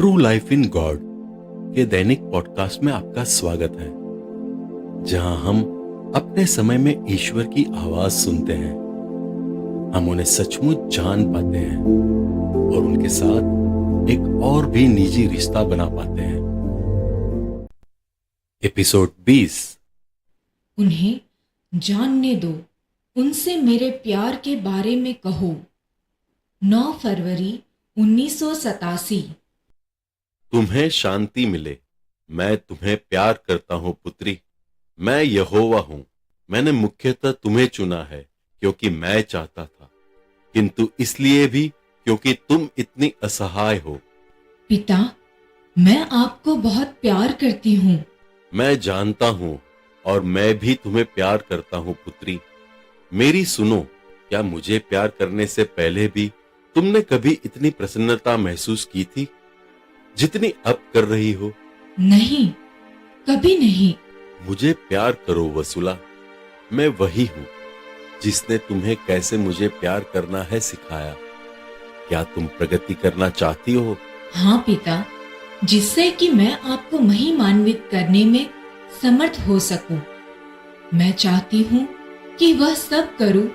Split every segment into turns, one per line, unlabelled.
True life in God के दैनिक podcast में आपका स्वागत है, जहां हम अपने समय में ईश्वर की आवाज सुनते हैं। हम उन्हें सचमुच जान पाते हैं और उनके साथ एक और भी निजी रिश्ता बना पाते हैं। एपिसोड 20।
उन्हें जानने दो, उनसे मेरे प्यार के बारे में कहो। 9 फरवरी 1987।
तुम्हें शांति मिले। मैं तुम्हें प्यार करता हूं पुत्री। मैं यहोवा हूं। मैंने मुख्यतः तुम्हें चुना है क्योंकि मैं चाहता था, किंतु इसलिए भी क्योंकि तुम इतनी असहाय हो।
पिता, मैं आपको बहुत प्यार करती हूँ।
मैं जानता हूं और मैं भी तुम्हें प्यार करता हूं पुत्री। मेरी सुनो, क्या मुझे प्यार करने से पहले भी तुमने कभी इतनी प्रसन्नता महसूस की थी जितनी अब कर रही हो?
नहीं, कभी नहीं।
मुझे प्यार करो वसुला। मैं वही हूं जिसने तुम्हें कैसे मुझे प्यार करना है सिखाया। क्या तुम प्रगति करना चाहती हो?
हाँ पिता, जिससे कि मैं आपको महिमान्वित करने में समर्थ हो सकूं। मैं चाहती हूँ कि वह सब करूं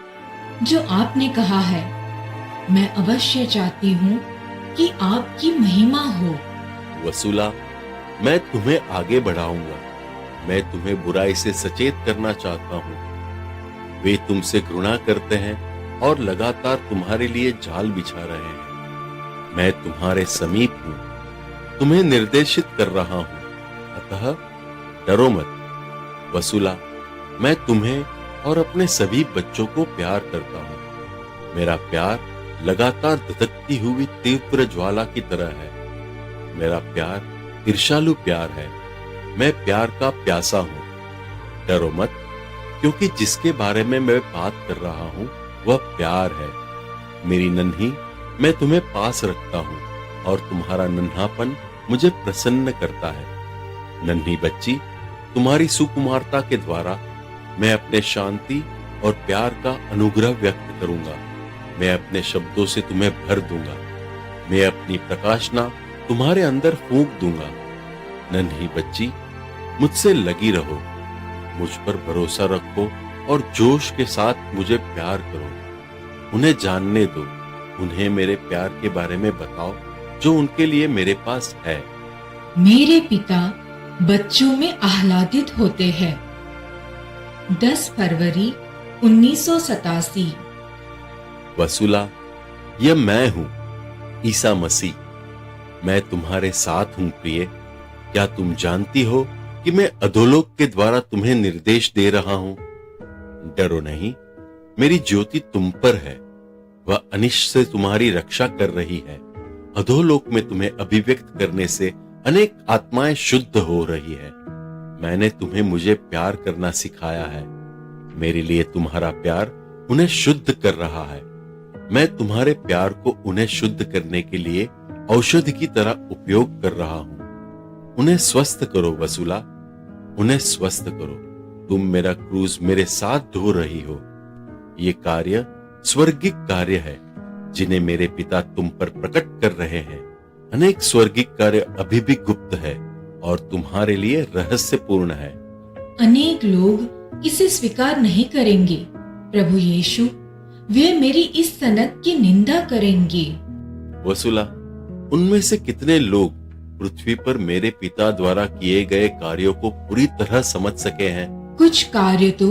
जो आपने कहा है। मैं अवश्य चाहती हूँ कि आपकी महिमा हो।
वसुला, मैं तुम्हें आगे बढ़ाऊंगा। मैं तुम्हें बुराई से सचेत करना चाहता हूँ। वे तुमसे घृणा करते हैं और लगातार तुम्हारे लिए जाल बिछा रहे हैं। मैं तुम्हारे समीप हूँ, तुम्हें निर्देशित कर रहा हूँ, अतः डरो मत। वसुला, मैं तुम्हें और अपने सभी बच्चों को प्यार करता हूँ। मेरा प्यार लगातार धधकती हुई तीव्र ज्वाला की तरह है। मेरा प्यार ईर्ष्यालु प्यार है। मैं प्यार का प्यासा हूं। डरो मत, क्योंकि जिसके बारे में मैं बात कर रहा हूं वह प्यार है। मेरी नन्ही, मैं तुम्हें पास रखता हूं और तुम्हारा नन्हापन मुझे प्रसन्न करता है। नन्ही बच्ची, तुम्हारी सुकुमारता के द्वारा मैं अपने शांति और प्यार का अनुग्रह व्यक्त करूंगा। मैं अपने शब्दों से तुम्हें भर दूंगा। मैं अपनी प्रकाशना तुम्हारे अंदर फूंक दूंगा। नन्ही बच्ची, मुझसे लगी रहो, मुझ पर भरोसा रखो और जोश के साथ मुझे प्यार करो। उन्हें जानने दो, उन्हें मेरे प्यार के बारे में बताओ जो उनके लिए मेरे पास है।
मेरे पिता बच्चों में आह्लादित होते हैं। 10 फरवरी 1987।
वसुला, यह मैं हूं, ईसा मसीह। मैं तुम्हारे साथ हूं प्रिय। क्या तुम जानती हो कि मैं अधोलोक के द्वारा तुम्हें निर्देश दे रहा हूं? डरो नहीं, मेरी ज्योति तुम पर है। वह अनिष्ट से तुम्हारी रक्षा कर रही है। अधोलोक में तुम्हें अभिव्यक्त करने से अनेक आत्माएं शुद्ध हो रही है। मैंने तुम्हें मुझे प्यार करना सिखाया है। मेरे लिए तुम्हारा प्यार उन्हें शुद्ध कर रहा है। मैं तुम्हारे प्यार को उन्हें शुद्ध करने के लिए औषधि की तरह उपयोग कर रहा हूं। उन्हें स्वस्थ करो वसुला, उन्हें स्वस्थ करो। तुम मेरा क्रूज मेरे साथ ढो रही हो। ये कार्य स्वर्गिक कार्य है जिन्हें मेरे पिता तुम पर प्रकट कर रहे हैं। अनेक स्वर्गिक कार्य अभी भी गुप्त है और तुम्हारे लिए रहस्यपूर्ण है।
अनेक लोग इसे स्वीकार नहीं करेंगे। प्रभु यीशु, वे मेरी इस सनक की निंदा करेंगे।
वसुला, उनमें से कितने लोग पृथ्वी पर मेरे पिता द्वारा किए गए कार्यों को पूरी तरह समझ सके हैं?
कुछ कार्य तो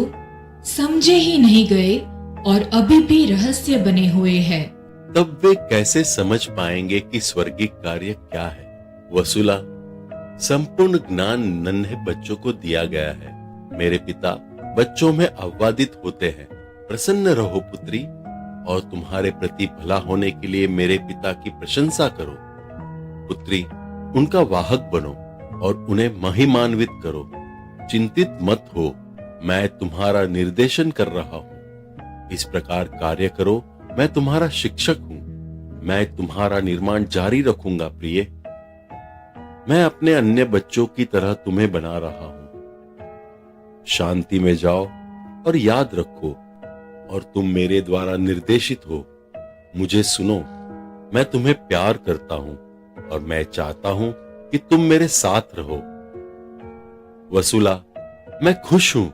समझे ही नहीं गए और अभी भी रहस्य बने हुए हैं।
तब वे कैसे समझ पाएंगे कि स्वर्गिक कार्य क्या है? वसुला, संपूर्ण ज्ञान नन्हे बच्चों को दिया गया है। मेरे पिता बच्चों में आह्लादित होते हैं। प्रसन्न रहो पुत्री और तुम्हारे प्रति भला होने के लिए मेरे पिता की प्रशंसा करो। पुत्री, उनका वाहक बनो और उन्हें महिमान्वित करो। चिंतित मत हो, मैं तुम्हारा निर्देशन कर रहा हूं। इस प्रकार कार्य करो। मैं तुम्हारा शिक्षक हूं। मैं तुम्हारा निर्माण जारी रखूंगा प्रिय। मैं अपने अन्य बच्चों की तरह तुम्हें बना रहा हूं। शांति में जाओ और याद रखो, और तुम मेरे द्वारा निर्देशित हो। मुझे सुनो, मैं तुम्हें प्यार करता हूं। और मैं चाहता हूं कि तुम मेरे साथ रहो। वसुला, मैं खुश हूं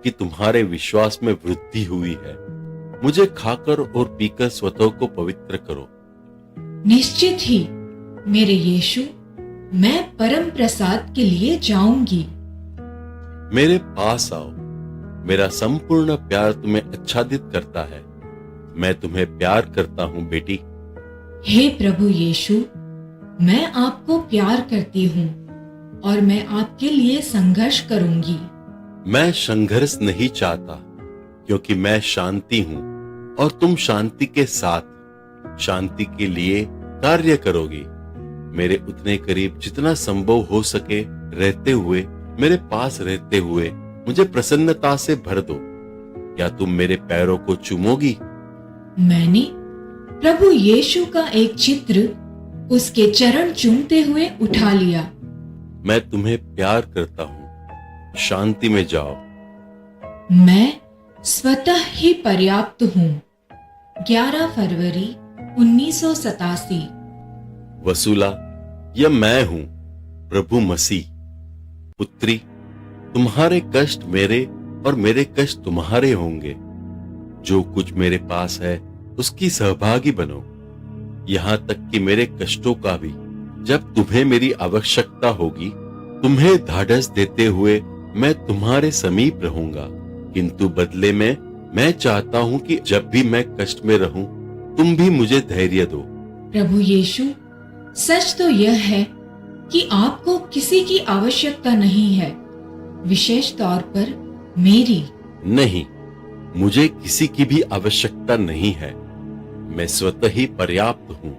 कि तुम्हारे विश्वास में वृद्धि हुई है। मुझे खाकर और पीकर स्वतः को पवित्र करो।
निश्चित ही मेरे यीशु, मैं परम प्रसाद के लिए जाऊंगी।
मेरे पास आओ। मेरा संपूर्ण प्यार तुम्हें आच्छादित करता है। मैं तुम्हें प्यार करता हूं बेटी।
हे प्रभु यीशु, मैं आपको प्यार करती हूँ और मैं आपके लिए संघर्ष करूंगी।
मैं संघर्ष नहीं चाहता, क्योंकि मैं शांति हूं और तुम शांति के साथ शांति के लिए कार्य करोगी। मेरे उतने करीब जितना संभव हो सके रहते हुए, मेरे पास रहते हुए मुझे प्रसन्नता से भर दो। क्या तुम मेरे पैरों को चूमोगी?
मैंने प्रभु यीशु का एक चित्र उसके चरण चूमते हुए उठा लिया।
मैं तुम्हें प्यार करता हूं। शांति में जाओ।
मैं स्वतः ही पर्याप्त हूँ। 11 फरवरी 1987।
वसूला, यह मैं हूं, प्रभु मसीह। पुत्री, तुम्हारे कष्ट मेरे और मेरे कष्ट तुम्हारे होंगे। जो कुछ मेरे पास है उसकी सहभागी बनो, यहां तक कि मेरे कष्टों का भी। जब तुम्हें मेरी आवश्यकता होगी, तुम्हें ढाढ़स देते हुए मैं तुम्हारे समीप रहूंगा। किंतु बदले में मैं चाहता हूं कि जब भी मैं कष्ट में रहूं, तुम भी मुझे धैर्य दो।
प्रभु यीशु, सच तो यह है कि आपको किसी की आवश्यकता नहीं है, विशेष तौर पर मेरी।
नहीं, मुझे किसी की भी आवश्यकता नहीं है। मैं स्वतः ही पर्याप्त हूं।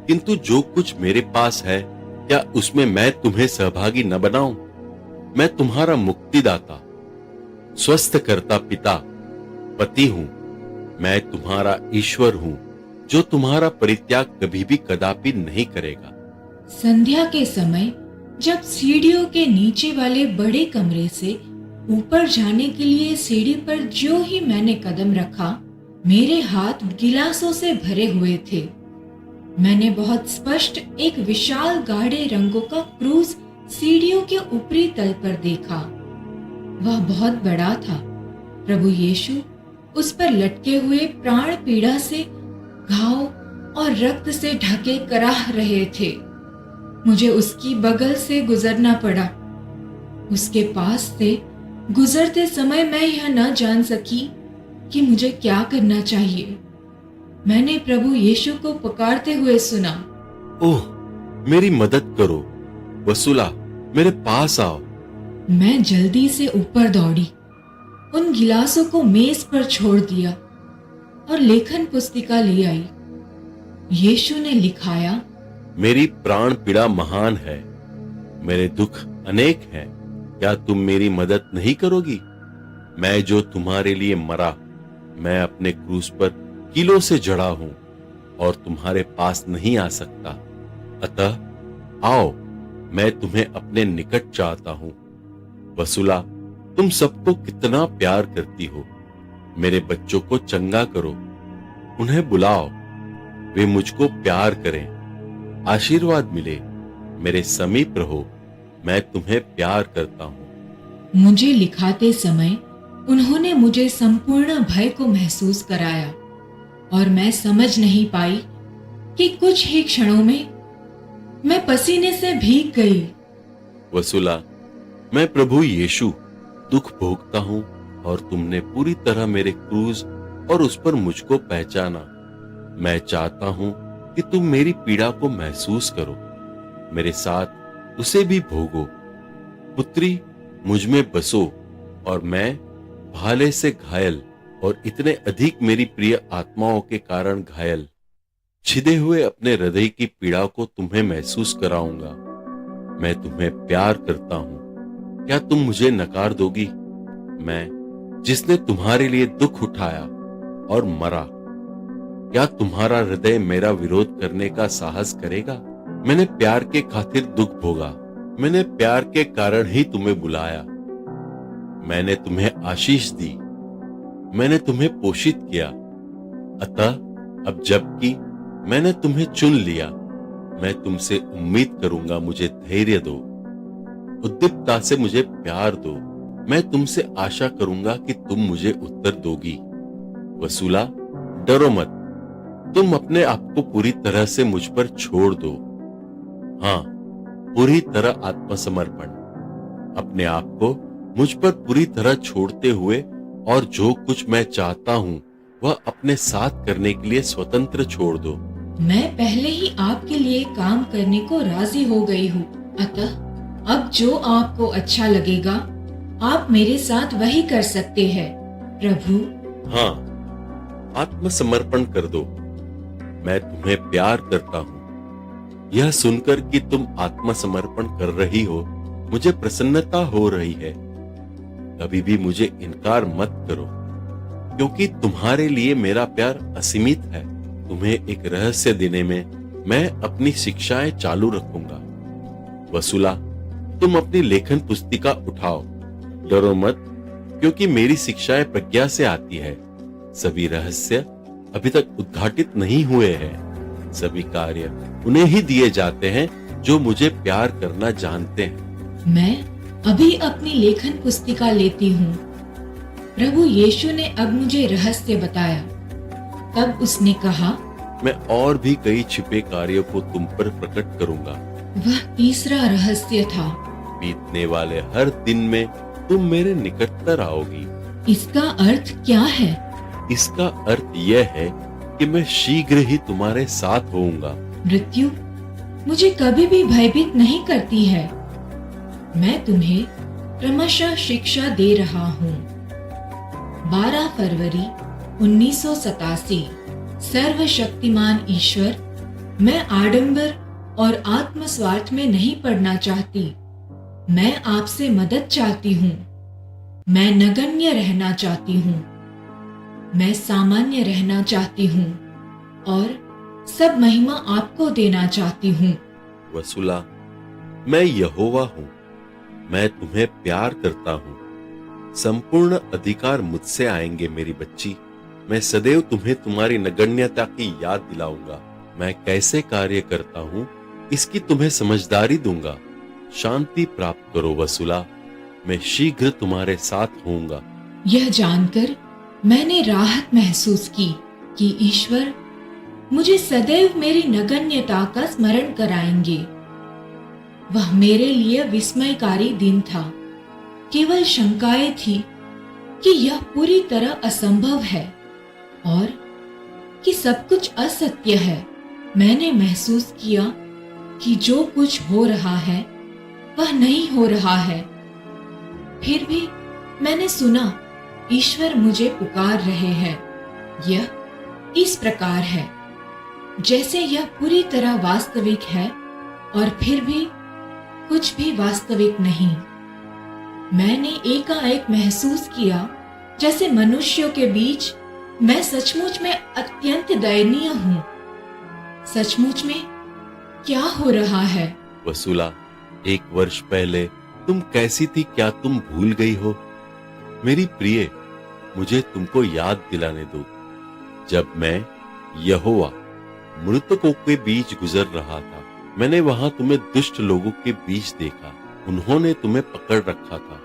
किंतु जो कुछ मेरे पास है, क्या उसमें मैं तुम्हें सहभागी न बनाऊं? मैं तुम्हारा मुक्तिदाता, स्वस्थ करता पिता, पति हूं। मैं तुम्हारा ईश्वर हूं, जो तुम्हारा परित्याग कभी भी कदापि नहीं करेगा।
संध्या के समय जब सीढ़ियों के नीचे वाले बड़े कमरे से ऊपर जाने के लिए सीढ़ी पर जो ही मैंने कदम रखा, मेरे हाथ गिलासों से भरे हुए थे। मैंने बहुत स्पष्ट एक विशाल गाढ़े रंगों का क्रूज सीढ़ियों के ऊपरी तल पर देखा। वह बहुत बड़ा था। प्रभु यीशु उस पर लटके हुए प्राण पीड़ा से, घाव और रक्त से ढके कराह रहे थे। मुझे उसकी बगल से गुजरना पड़ा। उसके पास से गुजरते समय मैं यह न जान सकी कि मुझे क्या करना चाहिए। मैंने प्रभु यीशु को पुकारते हुए सुना,
ओह, मेरी मदद करो। वसूला, मेरे पास आओ।
मैं जल्दी से ऊपर दौड़ी, उन गिलासों को मेज पर छोड़ दिया और लेखन पुस्तिका ले आई। यीशु ने लिखाया,
मेरी प्राण पीड़ा महान है, मेरे दुख अनेक हैं। क्या तुम मेरी मदद नहीं करोगी? मैं जो तुम्हारे लिए मरा, मैं अपने क्रूस पर कीलों से जड़ा हूं और तुम्हारे पास नहीं आ सकता। अतः आओ, मैं तुम्हें अपने निकट चाहता हूं। वसूला, तुम सबको कितना प्यार करती हो। मेरे बच्चों को चंगा करो, उन्हें बुलाओ, वे मुझको प्यार करें। आशीर्वाद मिले, मेरे समीप रहो, मैं तुम्हें प्यार करता हूं।
मुझे लिखाते समय उन्होंने मुझे संपूर्ण भय को महसूस कराया और मैं समझ नहीं पाई कि कुछ ही क्षणों में मैं पसीने से भीग गई।
वसूला, मैं प्रभु यीशु दुख भोगता हूं और तुमने पूरी तरह मेरे क्रूज और उस पर मुझको पहचाना। मैं चाहता हूं कि तुम मेरी पीड़ा को महसूस करो, मेरे साथ उसे भी भोगो। पुत्री, मुझ में बसो और मैं भाले से घायल और इतने अधिक मेरी प्रिय आत्माओं के कारण घायल, छिदे हुए अपने हृदय की पीड़ा को तुम्हें महसूस कराऊंगा। मैं तुम्हें प्यार करता हूं। क्या तुम मुझे नकार दोगी? मैं, जिसने तुम्हारे लिए दुख उठाया और मरा, क्या तुम्हारा हृदय मेरा विरोध करने का साहस करेगा? मैंने प्यार के खातिर दुख भोगा, मैंने प्यार के कारण ही तुम्हें बुलाया। मैंने तुम्हें आशीष दी, मैंने तुम्हें पोषित किया। अतः अब जबकि मैंने तुम्हें चुन लिया, मैं तुमसे उम्मीद करूंगा, मुझे धैर्य दो। उद्दीपता से मुझे प्यार दो। मैं तुमसे आशा करूंगा कि तुम मुझे उत्तर दोगी। वसूला, डरो मत। तुम अपने आप को पूरी तरह से मुझ पर छोड़ दो। हाँ, पूरी तरह आत्मसमर्पण। अपने आप को मुझ पर पूरी तरह छोड़ते हुए और जो कुछ मैं चाहता हूँ वह अपने साथ करने के लिए स्वतंत्र छोड़ दो।
मैं पहले ही आपके लिए काम करने को राजी हो गई हूँ, अतः अब जो आपको अच्छा लगेगा आप मेरे साथ वही कर सकते हैं, प्रभु।
हाँ, आत्मसमर्पण कर दो। मैं तुम्हें प्यार करता हूँ। यह सुनकर कि तुम आत्मसमर्पण कर रही हो, मुझे प्रसन्नता हो रही है। कभी भी मुझे इनकार मत करो, क्योंकि तुम्हारे लिए मेरा प्यार असीमित है। तुम्हें एक रहस्य देने में मैं अपनी शिक्षाएं चालू रखूंगा। वसूला, तुम अपनी लेखन पुस्तिका उठाओ। डरो मत, क्योंकि मेरी शिक्षाएं प्रज्ञा से आती है। सभी रहस्य अभी तक उद्घाटित नहीं हुए हैं। सभी कार्य उन्हें ही दिए जाते हैं जो मुझे प्यार करना जानते हैं।
मैं अभी अपनी लेखन पुस्तिका लेती हूँ। प्रभु यीशु ने अब मुझे रहस्य बताया। तब उसने कहा,
मैं और भी कई छिपे कार्यों को तुम पर प्रकट करूंगा।
वह तीसरा रहस्य था।
बीतने वाले हर दिन में तुम मेरे निकटतर आओगी।
इसका अर्थ क्या है?
इसका अर्थ यह है कि मैं शीघ्र ही तुम्हारे साथ होऊंगा।
मृत्यु मुझे कभी भी भयभीत नहीं करती है। मैं तुम्हें क्रमशः शिक्षा दे रहा हूँ। 12 फरवरी 1987। सर्वशक्तिमान ईश्वर, मैं आडंबर और आत्मस्वार्थ में नहीं पड़ना चाहती। मैं आपसे मदद चाहती हूँ। मैं नगण्य रहना चाहती हूँ। मैं सामान्य रहना चाहती हूँ और सब महिमा आपको देना चाहती हूँ।
वसूला, मैं यहोवा हूँ। मैं तुम्हें प्यार करता हूँ। संपूर्ण अधिकार मुझसे आएंगे मेरी बच्ची। मैं सदैव तुम्हें तुम्हारी नगण्यता की याद दिलाऊंगा। मैं कैसे कार्य करता हूँ इसकी तुम्हें समझदारी दूंगा। शांति प्राप्त करो वसूला, मैं शीघ्र तुम्हारे साथ होऊंगा।
यह जानकर मैंने राहत महसूस की कि ईश्वर मुझे सदैव मेरी नगण्यता का स्मरण कराएंगे। वह मेरे लिए विस्मयकारी दिन था। केवल शंकाएं थी कि यह पूरी तरह असंभव है और कि सब कुछ असत्य है। मैंने महसूस किया कि जो कुछ हो रहा है वह नहीं हो रहा है। फिर भी मैंने सुना ईश्वर मुझे पुकार रहे हैं। यह इस प्रकार है जैसे यह पूरी तरह वास्तविक है और फिर भी कुछ भी वास्तविक नहीं। मैंने एकाएक महसूस किया जैसे मनुष्यों के बीच मैं सचमुच में अत्यंत दयनीय हूँ। सचमुच में क्या हो रहा है?
वसूला, 1 वर्ष पहले तुम कैसी थी, क्या तुम भूल गई हो? मेरी प्रिय, मुझे तुमको याद दिलाने दो। जब मैं यहोवा मृतकों के बीच गुजर रहा था, मैंने वहां तुम्हें दुष्ट लोगों के बीच देखा। उन्होंने तुम्हें पकड़ रखा था,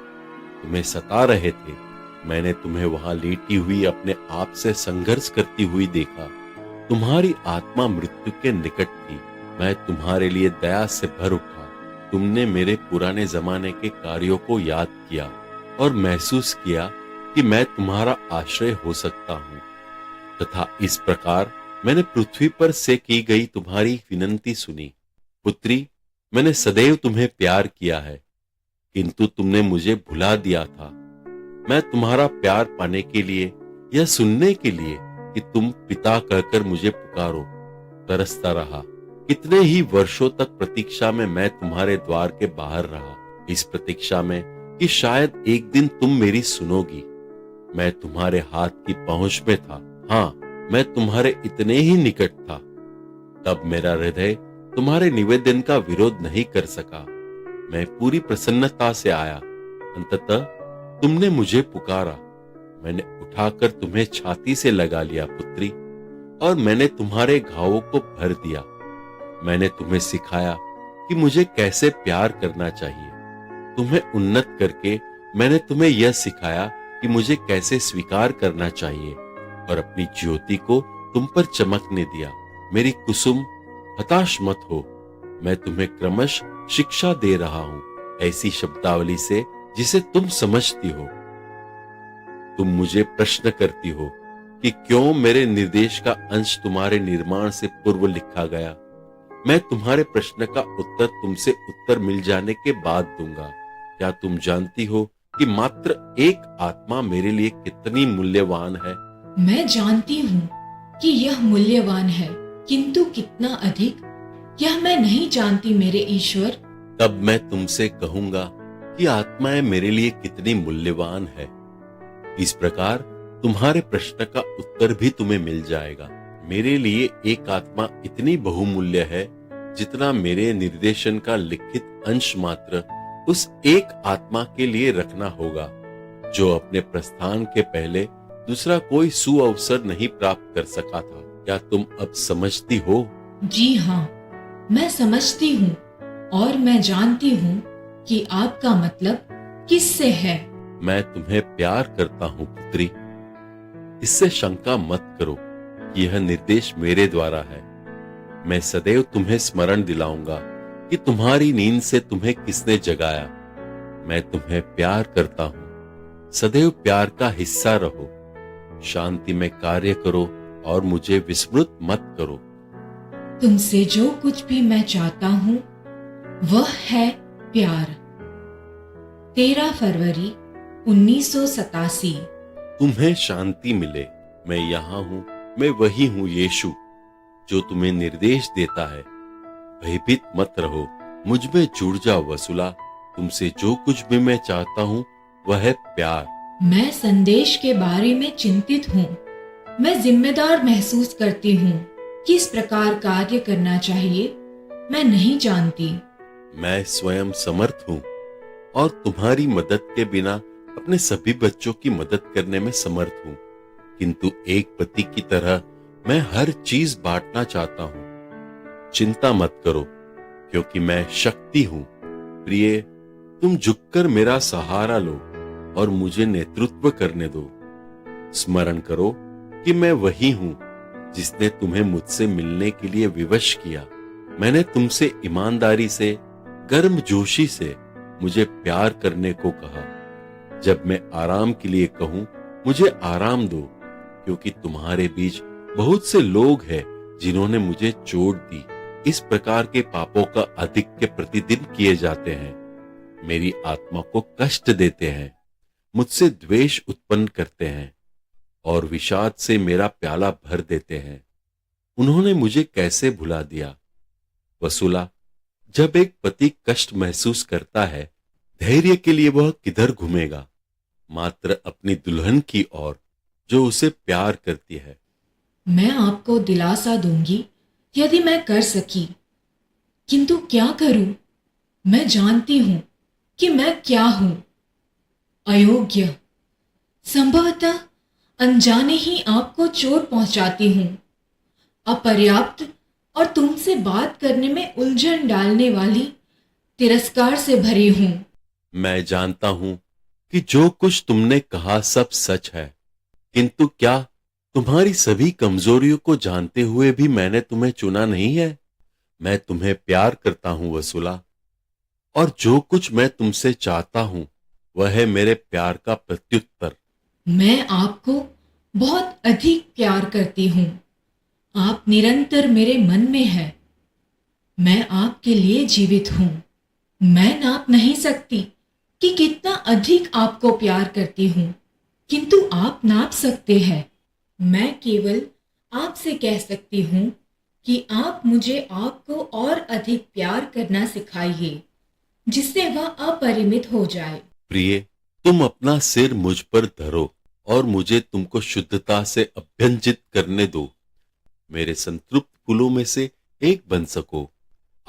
तुम्हें सता रहे थे। मैंने तुम्हें वहां लेटी हुई अपने आप से संघर्ष करती हुई देखा। तुम्हारी आत्मा मृत्यु के निकट थी। मैं तुम्हारे लिए दया से भर उठा। तुमने मेरे पुराने जमाने के कार्यों को याद किया और महसूस किया कि मैं तुम्हारा आश्रय हो सकता हूँ। तथा इस प्रकार मैंने पृथ्वी पर से की गई तुम्हारी विनंती सुनी। पुत्री, मैंने सदैव तुम्हें प्यार किया है, किंतु तुमने मुझे भुला दिया था। मैं तुम्हारा प्यार पाने के लिए, यह सुनने के लिए कि तुम पिता कहकर मुझे पुकारो, तरसता रहा। कितने ही वर्षों तक प्रतीक्षा में मैं तुम्हारे द्वार के बाहर रहा, इस प्रतीक्षा में कि शायद एक दिन तुम मेरी सुनोगी। मैं तुम्हारे हाथ की पहुंच में था। हाँ, मैं तुम्हारे इतने ही निकट था। तब मेरा हृदय तुम्हारे निवेदन का विरोध नहीं कर सका। मैं पूरी प्रसन्नता से आया। अंततः तुमने मुझे पुकारा। मैंने उठाकर तुम्हें छाती से लगा लिया पुत्री, और मैंने तुम्हारे घावों को भर दिया। मैंने तुम्हें सिखाया कि मुझे कैसे प्यार करना चाहिए। तुम्हें उन्नत करके मैंने तुम्हें यह सिखाया कि मुझे कैसे स्वीकार करना चाहिए और अपनी ज्योति को तुम पर चमकने दिया। मेरी कुसुम, हताश मत हो, मैं तुम्हें क्रमश शिक्षा दे रहा हूं, ऐसी शब्दावली से जिसे तुम समझती हो। तुम मुझे प्रश्न करती हो कि क्यों मेरे निर्देश का अंश तुम्हारे निर्माण से पूर्व लिखा गया। मैं तुम्हारे प्रश्न का उत्तर तुमसे उत्तर मिल जाने के बाद दूंगा। क्या तुम जानती हो कि मात्र एक आत्मा मेरे लिए कितनी मूल्यवान है?
मैं जानती हूँ कि यह मूल्यवान है, किंतु कितना अधिक यह मैं नहीं जानती मेरे ईश्वर।
तब मैं तुमसे कहूंगा कि आत्माएं मेरे लिए कितनी मूल्यवान है। इस प्रकार तुम्हारे प्रश्न का उत्तर भी तुम्हें मिल जाएगा। मेरे लिए एक आत्मा इतनी बहुमूल्य है जितना मेरे निर्देशन का लिखित अंश मात्र उस एक आत्मा के लिए रखना होगा, जो अपने प्रस्थान के पहले दूसरा कोई सुअवसर नहीं प्राप्त कर सका था। क्या तुम अब समझती हो?
जी हाँ, मैं समझती हूँ और मैं जानती हूँ कि आपका मतलब किससे है।
मैं तुम्हें प्यार करता हूँ पुत्री, इससे शंका मत करो कि यह निर्देश मेरे द्वारा है। मैं सदैव तुम्हें स्मरण दिलाऊंगा कि तुम्हारी नींद से तुम्हें किसने जगाया। मैं तुम्हें प्यार करता हूँ, सदैव प्यार का हिस्सा रहो, शांति में कार्य करो और मुझे विस्मृत मत करो।
तुमसे जो कुछ भी मैं चाहता हूँ वह है प्यार। 13 फरवरी 1987।
तुम्हें शांति मिले। मैं यहाँ हूँ, मैं वही हूँ यीशु जो तुम्हें निर्देश देता है। भयभीत मत रहो, मुझ में जुड़ जाओ वसुला। तुमसे जो कुछ भी मैं चाहता हूँ वह है प्यार।
मैं संदेश के बारे में चिंतित हूँ। मैं जिम्मेदार महसूस करती हूँ। किस प्रकार कार्य करना चाहिए मैं नहीं जानती।
मैं स्वयं समर्थ हूँ और तुम्हारी मदद के बिना अपने सभी बच्चों की मदद करने में समर्थ हूँ, किंतु एक पति की तरह मैं हर चीज बांटना चाहता हूँ। चिंता मत करो, क्योंकि मैं शक्ति हूँ। प्रिय, तुम झुककर मेरा सहारा लो और मुझे नेतृत्व करने दो। स्मरण करो कि मैं वही हूँ जिसने तुम्हें मुझसे मिलने के लिए विवश किया। मैंने तुमसे ईमानदारी से, गर्मजोशी से मुझे प्यार करने को कहा। जब मैं आराम के लिए कहूँ, मुझे आराम दो, क्योंकि तुम्हारे बीच बहुत से लोग हैं जिन्होंने मुझे चोट दी। इस प्रकार के पापों का अधिक्य प्रतिदिन किए जाते हैं, मेरी आत्मा को कष्ट देते हैं, मुझसे द्वेष उत्पन्न करते हैं और विषाद से मेरा प्याला भर देते हैं। उन्होंने मुझे कैसे भुला दिया? वसुला, जब एक पति कष्ट महसूस करता है, धैर्य के लिए वह किधर घूमेगा? मात्र अपनी दुल्हन की ओर जो उसे प्यार करती है।
मैं आपको दिलासा दूंगी यदि मैं कर सकी, किंतु क्या करूं? मैं जानती हूं कि मैं क्या हूं। अयोग्य, संभवतः अनजाने ही आपको चोट पहुंचाती हूं। अपर्याप्त और तुमसे बात करने में उलझन डालने वाली, तिरस्कार से भरी हूं।
मैं जानता हूं कि जो कुछ तुमने कहा सब सच है, किंतु क्या तुम्हारी सभी कमजोरियों को जानते हुए भी मैंने तुम्हें चुना नहीं है? मैं तुम्हें प्यार करता हूं वसुला, और जो कुछ मैं तुमसे चाहता हूं वह है मेरे प्यार का प्रत्युत्तर।
मैं आपको बहुत अधिक प्यार करती हूँ। आप निरंतर मेरे मन में हैं। मैं आपके लिए जीवित हूँ। मैं नाप नहीं सकती कि कितना अधिक आपको प्यार करती हूँ, किंतु आप नाप सकते हैं। मैं केवल आपसे कह सकती हूँ कि आप मुझे आपको और अधिक प्यार करना सिखाइए, जिससे वह अपरिमित हो जाए।
प्रिय, तुम अपना सिर मुझ पर धरो और मुझे तुमको शुद्धता से अभ्यंजित करने दो। मेरे संतृप्त फूलों में से एक बन सको।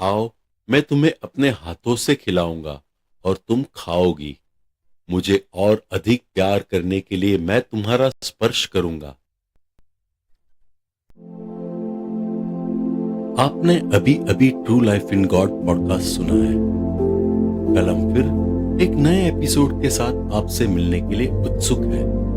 आओ, मैं तुम्हें अपने हाथों से खिलाऊंगा और तुम खाओगी। मुझे और अधिक प्यार करने के लिए मैं तुम्हारा स्पर्श करूंगा। आपने अभी अभी true life in God podcast सुना है। कल हम फिर एक नए एपिसोड के साथ आपसे मिलने के लिए उत्सुक हैं।